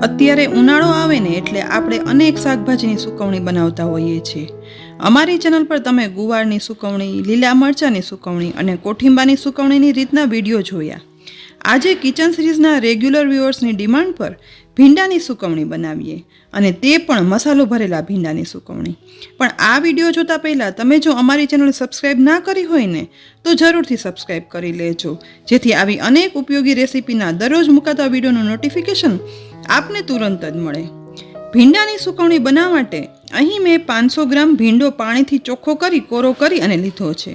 અત્યારે ઉનાળો આવે ને એટલે આપણે અનેક શાકભાજીની સુકવણી બનાવતા હોઈએ છીએ. અમારી ચેનલ પર તમે ગુવારની સુકવણી, લીલા મરચાંની સુકવણી અને કોઠિંબાની સુકવણીની રીતના વિડીયો જોયા. આજે કિચન સિરીઝના રેગ્યુલર વ્યુઅર્સની ડિમાન્ડ પર ભીંડાની સુકવણી બનાવીએ, અને તે પણ મસાલો ભરેલા ભીંડાની સુકવણી. પણ આ વિડીયો જોતા પહેલાં તમે જો અમારી ચેનલ સબસ્ક્રાઈબ ના કરી હોય ને તો જરૂરથી સબસ્ક્રાઈબ કરી લેજો, જેથી આવી અનેક ઉપયોગી રેસીપીના દરરોજ મુકાતા વિડીયોનું નોટિફિકેશન આપને તુરંત જ મળે. ભીંડાની સુકવણી બનાવવા માટે અહીં મેં 500 ગ્રામ ભીંડો પાણીથી ચોખ્ખો કરી કોરો કરી અને લીધો છે.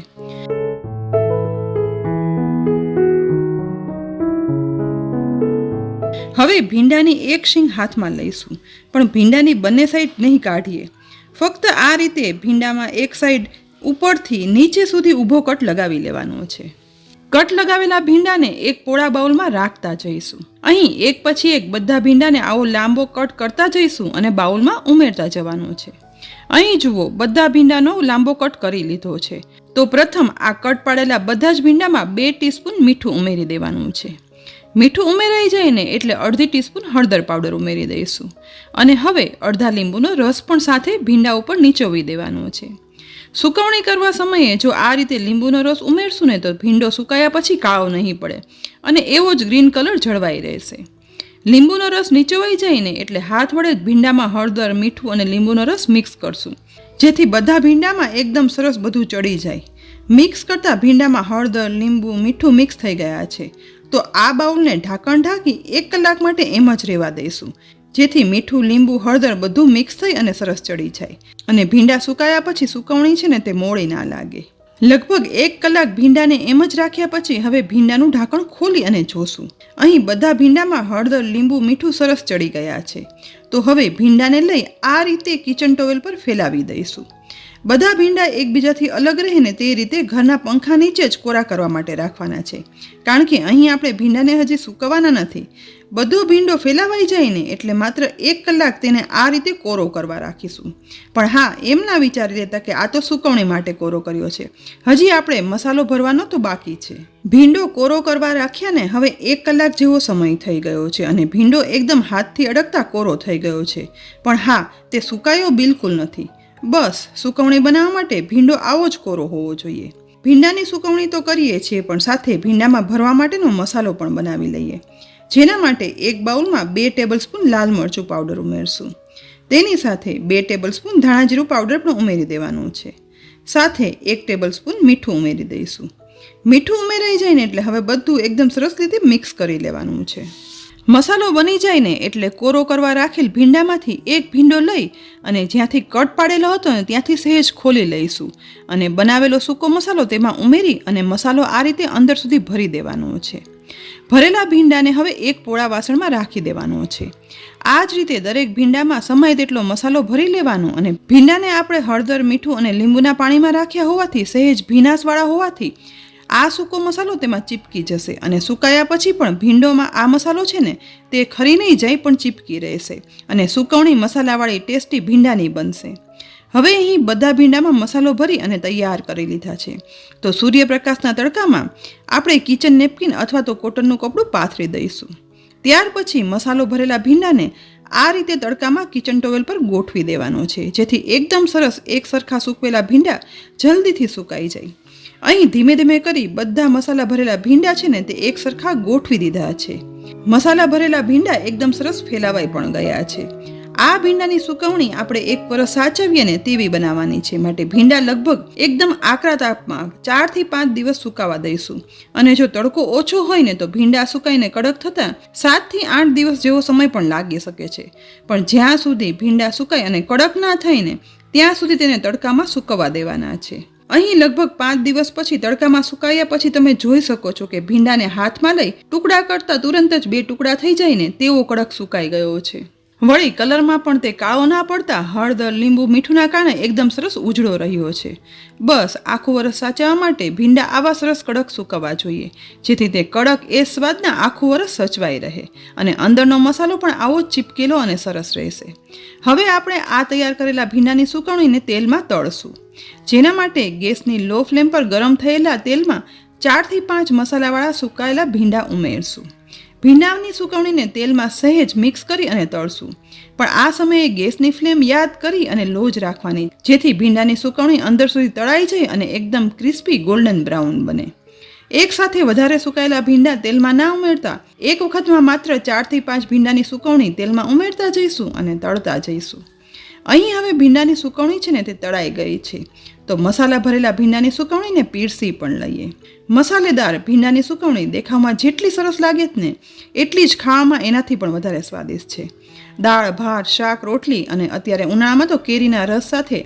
હવે ભીંડાની એક શીંગ હાથમાં લઈશું, પણ ભીંડાની બંને સાઈડ નહીં કાઢીએ. ફક્ત આ રીતે ભીંડામાં એક સાઈડ ઉપરથી નીચે સુધી ઊભો કટ લગાવી લેવાનો છે. કટ લગાવેલા ભીંડાને એક પોળા બાઉલમાં રાખતા જઈશું. અહીં એક પછી એક બધા ભીંડાને આવો લાંબો કટ કરતા જઈશું અને બાઉલમાં ઉમેરતા જવાનું છે. અહીં જુઓ, બધા ભીંડાનો લાંબો કટ કરી લીધો છે. તો પ્રથમ આ કટ પાડેલા બધા જ ભીંડામાં 2 ટીસ્પૂન મીઠું ઉમેરી દેવાનું છે. મીઠું ઉમેરાઈ જાય ને એટલે અડધી ટીસ્પૂન હળદર પાવડર ઉમેરી દઈશું. અને હવે અડધા લીંબુનો રસ પણ સાથે ભીંડા ઉપર નીચોવી દેવાનો છે. સુકવણી કરવા સમયે જો આ રીતે લીંબુનો રસ ઉમેરશું ને તો ભીંડો સુકાયા પછી કાળો નહીં પડે અને એવો જ ગ્રીન કલર જળવાઈ રહેશે. લીંબુનો રસ નીચોવાઈ જાય ને એટલે હાથ વડે ભીંડામાં હળદર, મીઠું અને લીંબુનો રસ મિક્સ કરશું, જેથી બધા ભીંડામાં એકદમ સરસ બધું ચડી જાય. મિક્સ કરતાં ભીંડામાં હળદર, લીંબુ, મીઠું મિક્સ થઈ ગયા છે. તો આ બાઉલને ઢાંકણ ઢાંકી 1 કલાક માટે એમ જ રહેવા દઈશું, જેથી મીઠું, લીંબુ, હળદર બધું મિક્સ થઈ અને સરસ ચડી જાય અને ભીંડા સુકાયા પછી સુકવણી છે ને તે મોડી ના લાગે. લગભગ 1 કલાક ભીંડાને એમ જ રાખ્યા પછી હવે ભીંડાનું ઢાંકણ ખોલી અને જોશું. અહીં બધા ભીંડામાં હળદર, લીંબુ, મીઠું સરસ ચડી ગયા છે. તો હવે ભીંડાને લઈ આ રીતે કિચન ટોવેલ પર ફેલાવી દઈશું. બધા ભીંડા એકબીજાથી અલગ રહે ને તે રીતે ઘરના પંખા નીચે જ કોરા કરવા માટે રાખવાના છે, કારણ કે અહીં આપણે ભીંડાને હજી સૂકવવાના નથી. બધો ભીંડો ફેલાવાઈ જાય ને એટલે માત્ર 1 કલાક તેને આ રીતે કોરો કરવા રાખીશું. પણ હા, એમ ના વિચારી લેતા કે આ તો સુકવણી માટે કોરો કર્યો છે, હજી આપણે મસાલો ભરવાનો તો બાકી છે. ભીંડો કોરો કરવા રાખ્યા ને હવે 1 કલાક જેવો સમય થઈ ગયો છે અને ભીંડો એકદમ હાથથી અડકતા કોરો થઈ ગયો છે. પણ હા, તે સુકાયો બિલકુલ નથી. બસ સુકવણી બનાવવા માટે ભીંડો આવો જ કોરો હોવો જોઈએ. ભીંડાની સુકવણી તો કરીએ છીએ, પણ સાથે ભીંડામાં ભરવા માટેનો મસાલો પણ બનાવી લઈએ. જેના માટે એક બાઉલમાં 2 ટેબલસ્પૂન લાલ મરચું પાવડર ઉમેરશું. તેની સાથે 2 ટેબલસ્પૂન ધાણા જીરું પાવડર પણ ઉમેરી દેવાનું છે. સાથે 1 ટેબલસ્પૂન મીઠું ઉમેરી દઈશું. મીઠું ઉમેરાઈ જાય ને એટલે હવે બધું એકદમ સરસ રીતે મિક્સ કરી લેવાનું છે. મસાલો બની જાય ને એટલે કોરો કરવા રાખેલ ભીંડામાંથી એક ભીંડો લઈ અને જ્યાંથી કટ પાડેલો હતો ને ત્યાંથી સહેજ ખોલી લઈશું અને બનાવેલો સૂકો મસાલો તેમાં ઉમેરી અને મસાલો આ રીતે અંદર સુધી ભરી દેવાનો છે. ભરેલા ભીંડાને હવે એક પોળા વાસણમાં રાખી દેવાનો છે. આ જ રીતે દરેક ભીંડામાં સમાય તેટલો મસાલો ભરી લેવાનો અને ભીંડાને આપણે હળદર, મીઠું અને લીંબુના પાણીમાં રાખ્યા હોવાથી સહેજ ભીનાશવાળા હોવાથી આ સૂકો મસાલો તેમાં ચીપકી જશે અને સુકાયા પછી પણ ભીંડોમાં આ મસાલો છે ને તે ખરી નહીં જાય પણ ચીપકી રહેશે અને સુકવણી મસાલાવાળી ટેસ્ટી ભીંડાની બનશે. હવે અહીં બધા ભીંડામાં મસાલો ભરી અને તૈયાર કરી લીધા છે. તો સૂર્યપ્રકાશના તડકામાં આપણે કિચન નેપકિન અથવા તો કોટનનું કપડું પાથરી દઈશું. ત્યાર પછી મસાલો ભરેલા ભીંડાને આ રીતે તડકામાં કિચન ટોવેલ પર ગોઠવી દેવાનો છે, જેથી એકદમ સરસ એક સરખા સૂકવેલા ભીંડા જલ્દીથી સુકાઈ જાય. અહીં ધીમે ધીમે કરી બધા મસાલા ભરેલા ભીંડા છે ને તે એક સરખા ગોઠવી દીધા છે. મસાલા ભરેલા ભીંડા એકદમ સરસ ફેલાવાઈ પણ ગયા છે. આ ભીંડાની સુકવણી આપણે 1 વર્ષ સાચવીએ ને તેવી બનાવવાની છે, માટે ભીંડા લગભગ એકદમ આકરા તાપમાં 4 થી 5 દિવસ સુકાવા દઈશું. અને જો તડકો ઓછો હોય ને તો ભીંડા સુકાઈને કડક થતાં 7 થી 8 દિવસ જેવો સમય પણ લાગી શકે છે. પણ જ્યાં સુધી ભીંડા સુકાય અને કડક ના થાય ને ત્યાં સુધી તેને તડકામાં સુકવવા દેવાના છે. અહીં લગભગ 5 દિવસ પછી તડકામાં સુકાયા પછી તમે જોઈ શકો છો કે ભીંડાને હાથમાં લઈ ટુકડા કરતાં તુરંત જ 2 ટુકડા થઈ જાય ને તેવો કડક સુકાઈ ગયો છે. વળી કલરમાં પણ તે કાળો ના પડતા હળદર, લીંબુ, મીઠુંના કારણે એકદમ સરસ ઉજળો રહ્યો છે. બસ આખું વરસ સાચવવા માટે ભીંડા આવા સરસ કડક સૂકવવા જોઈએ, જેથી તે કડક એ સ્વાદના આખું વરસ સચવાઈ રહે અને અંદરનો મસાલો પણ આવો જ ચીપકેલો અને સરસ રહેશે. હવે આપણે આ તૈયાર કરેલા ભીંડાની સુકવણીને તેલમાં તળશું. જેના માટે ગેસની લો ફ્લેમ પર ગરમ થયેલા તેલમાં 4 થી 5 મસાલાવાળા સુકાયેલા ભીંડા ઉમેરશું. ભીંડાની સુકવણીને તેલમાં સહેજ મિક્સ કરી અને તળશું, પણ આ સમયે ગેસની ફ્લેમ યાદ કરી અને લો જ રાખવાની, જેથી ભીંડાની સુકવણી અંદર સુધી તળાઈ જાય અને એકદમ ક્રિસ્પી ગોલ્ડન બ્રાઉન બને. એક સાથે વધારે સુકાયેલા ભીંડા તેલમાં ના ઉમેરતા એક વખતમાં માત્ર 4 થી 5 ભીંડાની સુકવણી તેલમાં ઉમેરતા જઈશું અને તળતા જઈશું. અહીં હવે ભીંડાની સુકવણી છે ને તે તળાઈ ગઈ છે, તો મસાલા ભરેલા ભીંડાની સુકવણીને પીરસી પણ લઈએ. મસાલેદાર ભીંડાની સુકવણી દેખાવમાં જેટલી સરસ લાગે ને એટલી જ ખાવામાં એનાથી પણ વધારે સ્વાદિષ્ટ છે. દાળ, ભાત, શાક, રોટલી અને અત્યારે ઉનાળામાં તો કેરીના રસ સાથે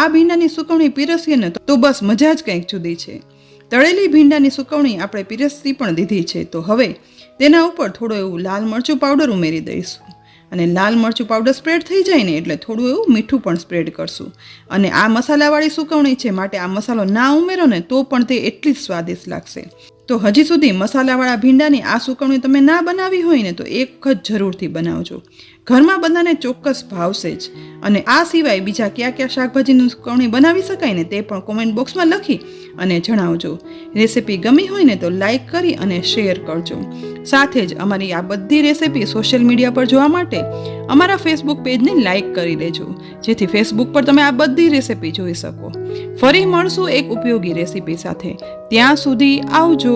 આ ભીંડાની સુકવણી પીરસીએ ને તો બસ મજા જ કંઈક જુદી છે. તળેલી ભીંડાની સુકવણી આપણે પીરસી પણ દીધી છે, તો હવે તેના ઉપર થોડું એવું લાલ મરચું પાવડર ઉમેરી દઈશું. અને લાલ મરચું પાવડર સ્પ્રેડ થઈ જાય ને એટલે થોડું એવું મીઠું પણ સ્પ્રેડ કરશું. અને આ મસાલાવાળી સુકવણી છે, માટે આ મસાલો ના ઉમેરો ને તો પણ તે એટલી જ સ્વાદિષ્ટ લાગશે. તો હજી સુધી મસાલાવાળા ભીંડાની આ સુકવણી તમે ના બનાવી હોય ને તો એક વખત જરૂરથી બનાવજો. ઘરમાં બધાને ચોક્કસ ભાવશે જ. અને આ સિવાય બીજા કયા કયા શાકભાજીની સુકવણી બનાવી શકાય ને તે પણ કોમેન્ટ બોક્સમાં લખી અને જણાવજો. રેસિપી ગમી હોય ને તો લાઈક કરી અને શેર કરજો. સાથે જ અમારી આ બધી રેસિપી સોશિયલ મીડિયા પર જોવા માટે અમારા ફેસબુક પેજને લાઈક કરી લેજો, જેથી ફેસબુક પર તમે આ બધી રેસિપી જોઈ શકો. ફરી મળશું એક ઉપયોગી રેસિપી સાથે. ત્યાં સુધી આવજો.